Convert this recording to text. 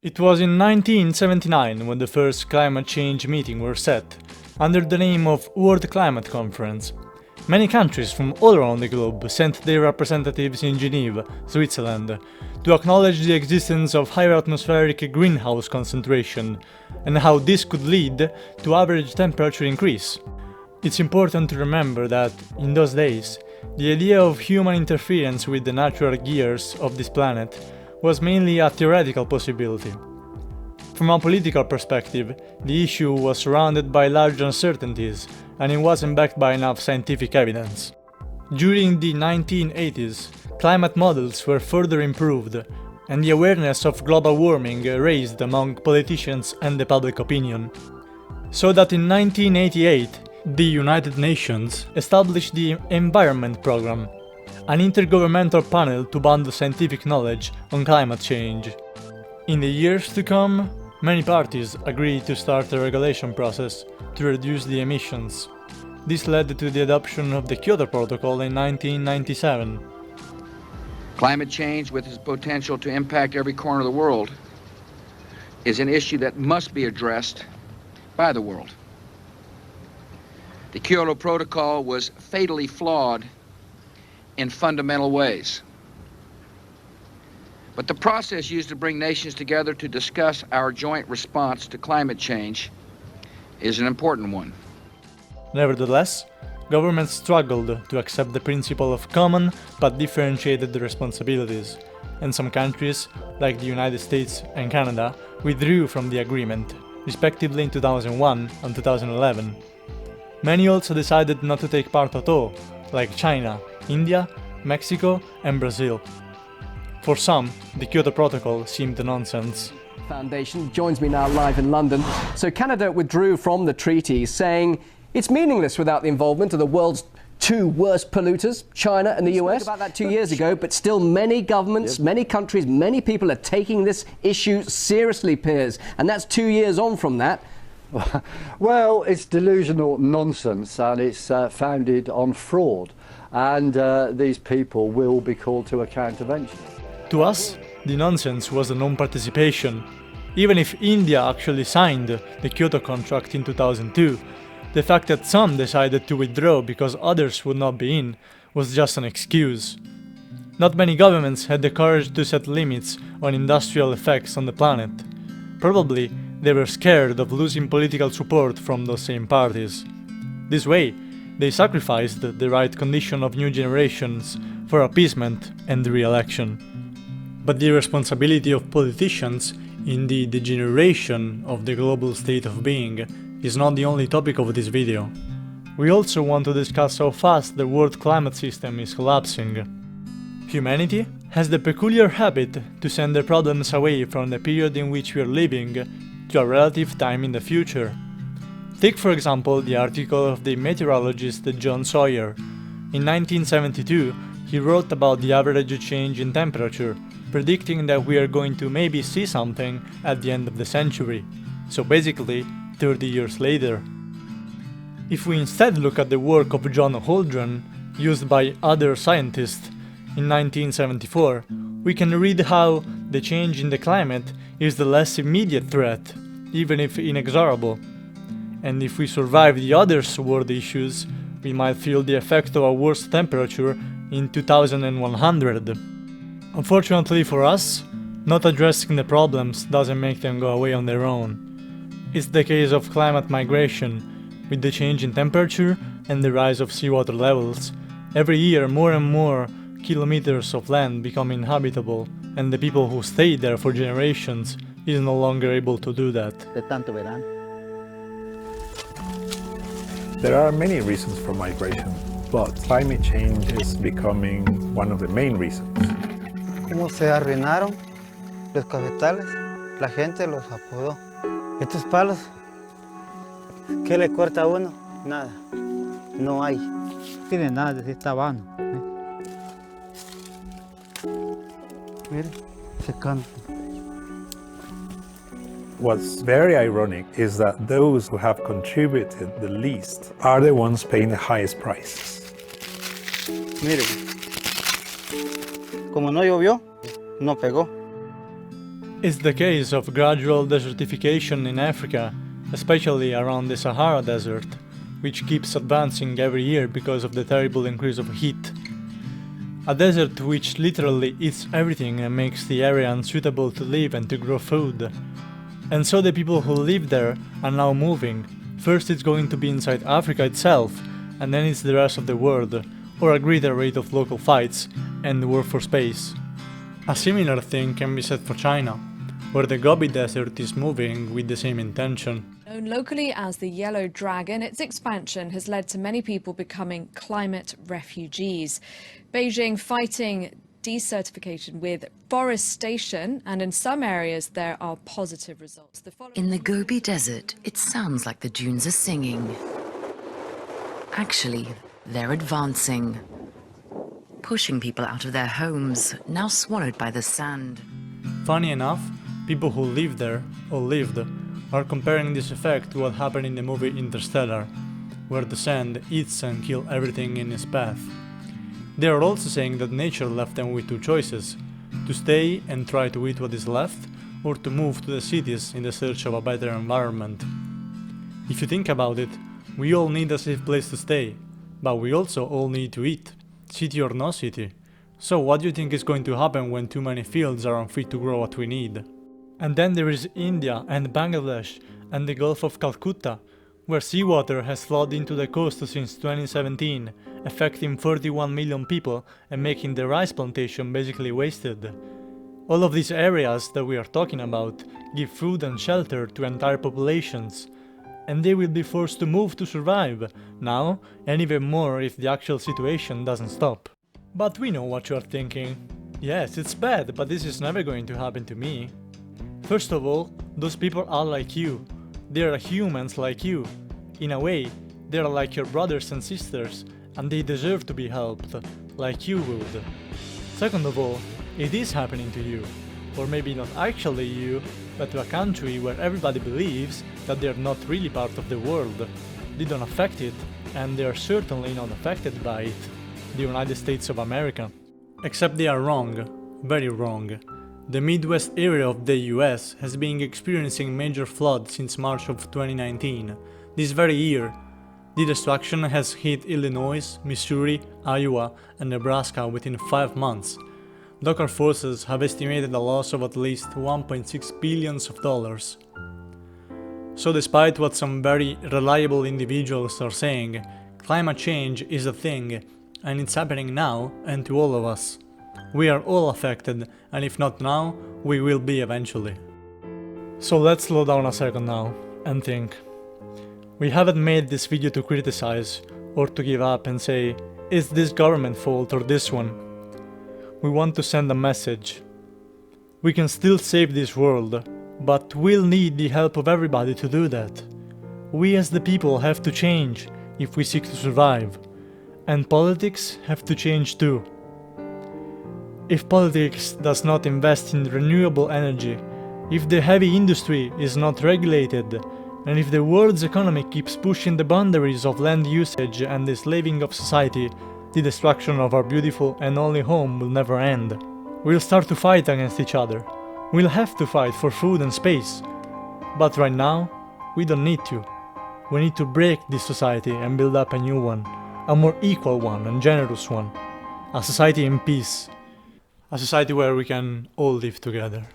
It was in 1979 when the first climate change meeting were set, under the name of World Climate Conference. Many countries from all around the globe sent their representatives in Geneva, Switzerland, to acknowledge the existence of higher atmospheric greenhouse concentration and how this could lead to average temperature increase. It's important to remember that, in those days, the idea of human interference with the natural gears of this planet was mainly a theoretical possibility. From a political perspective, the issue was surrounded by large uncertainties, and it wasn't backed by enough scientific evidence. During the 1980s, climate models were further improved, and the awareness of global warming raised among politicians and the public opinion. So that in 1988, the United Nations established the Environment Programme, an intergovernmental panel to bundle scientific knowledge on climate change. In the years to come, many parties agreed to start a regulation process to reduce the emissions. This led to the adoption of the Kyoto Protocol in 1997. Climate change, with its potential to impact every corner of the world, is an issue that must be addressed by the world. The Kyoto Protocol was fatally flawed in fundamental ways. But the process used to bring nations together to discuss our joint response to climate change is an important one. Nevertheless, governments struggled to accept the principle of common but differentiated responsibilities, and some countries, like the United States and Canada, withdrew from the agreement, respectively in 2001 and 2011. Many also decided not to take part at all, like China, India, Mexico, and Brazil. For some, the Kyoto Protocol seemed nonsense. Foundation joins me now live in London. So Canada withdrew from the treaty, saying it's meaningless without the involvement of the world's two worst polluters, China and the US. We spoke about that 2 years ago, but still many governments, many countries, many people are taking this issue seriously, Piers. And that's 2 years on from that. Well, it's delusional nonsense, and it's founded on fraud. And these people will be called to account eventually. To us, the nonsense was the non-participation. Even if India actually signed the Kyoto contract in 2002, the fact that some decided to withdraw because others would not be in was just an excuse. Not many governments had the courage to set limits on industrial effects on the planet. Probably they were scared of losing political support from those same parties. This way, they sacrificed the right condition of new generations for appeasement and re-election. But the responsibility of politicians in the degeneration of the global state of being is not the only topic of this video. We also want to discuss how fast the world climate system is collapsing. Humanity has the peculiar habit to send their problems away from the period in which we are living to a relative time in the future. Take for example the article of the meteorologist John Sawyer. In 1972, he wrote about the average change in temperature, predicting that we are going to maybe see something at the end of the century, so basically 30 years later. If we instead look at the work of John Holdren, used by other scientists, in 1974, we can read how the change in the climate is the less immediate threat, even if inexorable. And if we survive the other world issues, we might feel the effect of a worse temperature in 2100. Unfortunately for us, not addressing the problems doesn't make them go away on their own. It's the case of climate migration. With the change in temperature and the rise of seawater levels, every year more and more kilometers of land become inhabitable, and the people who stayed there for generations is no longer able to do that. There are many reasons for migration, but climate change is becoming one of the main reasons. ¿Cómo se arruinaron los cafetales? La gente los apodó. Estos palos, ¿qué le corta a uno? Nada, no hay. No tiene nada, está vano. Mire, secando. What's very ironic is that those who have contributed the least are the ones paying the highest prices. Mire, como no llovió, no pegó. It's the case of gradual desertification in Africa, especially around the Sahara Desert, which keeps advancing every year because of the terrible increase of heat. A desert which literally eats everything and makes the area unsuitable to live and to grow food. And so the people who live there are now moving. First it's going to be inside Africa itself, and then it's the rest of the world, or a greater rate of local fights and war for space. A similar thing can be said for China, where the Gobi Desert is moving with the same intention. Known locally as the Yellow Dragon, its expansion has led to many people becoming climate refugees. Beijing fighting desertification with forestation, and in some areas there are positive results. In the Gobi Desert, it sounds like the dunes are singing. Actually, they're advancing, pushing people out of their homes, now swallowed by the sand. Funny enough, people who live there, or lived, are comparing this effect to what happened in the movie Interstellar, where the sand eats and kills everything in its path. They are also saying that nature left them with two choices: to stay and try to eat what is left, or to move to the cities in the search of a better environment. If you think about it, we all need a safe place to stay, but we also all need to eat, city or no city. So what do you think is going to happen when too many fields are unfit to grow what we need? And then there is India and Bangladesh and the Gulf of Calcutta, where seawater has flowed into the coast since 2017, affecting 31 million people and making the rice plantation basically wasted. All of these areas that we are talking about give food and shelter to entire populations, and they will be forced to move to survive, now and even more if the actual situation doesn't stop. But we know what you are thinking. Yes, it's bad, but this is never going to happen to me. First of all, those people are like you. They are humans like you. In a way, they are like your brothers and sisters, and they deserve to be helped, like you would. Second of all, it is happening to you. Or maybe not actually you, but to a country where everybody believes that they are not really part of the world. They don't affect it, and they are certainly not affected by it. The United States of America. Except they are wrong, very wrong. The Midwest area of the US has been experiencing major floods since March of 2019. This very year, the destruction has hit Illinois, Missouri, Iowa, and Nebraska within 5 months. Local forces have estimated a loss of at least $1.6 billion. So despite what some very reliable individuals are saying, climate change is a thing, and it's happening now and to all of us. We are all affected, and if not now, we will be eventually. So let's slow down a second now and think. We haven't made this video to criticize or to give up and say, is this government fault or this one? We want to send a message. We can still save this world, but we'll need the help of everybody to do that. We as the people have to change if we seek to survive, and politics have to change too. If politics does not invest in renewable energy, if the heavy industry is not regulated, and if the world's economy keeps pushing the boundaries of land usage and the slaving of society, the destruction of our beautiful and only home will never end. We'll start to fight against each other. We'll have to fight for food and space. But right now, we don't need to. We need to break this society and build up a new one, a more equal one and generous one. A society in peace. A society where we can all live together.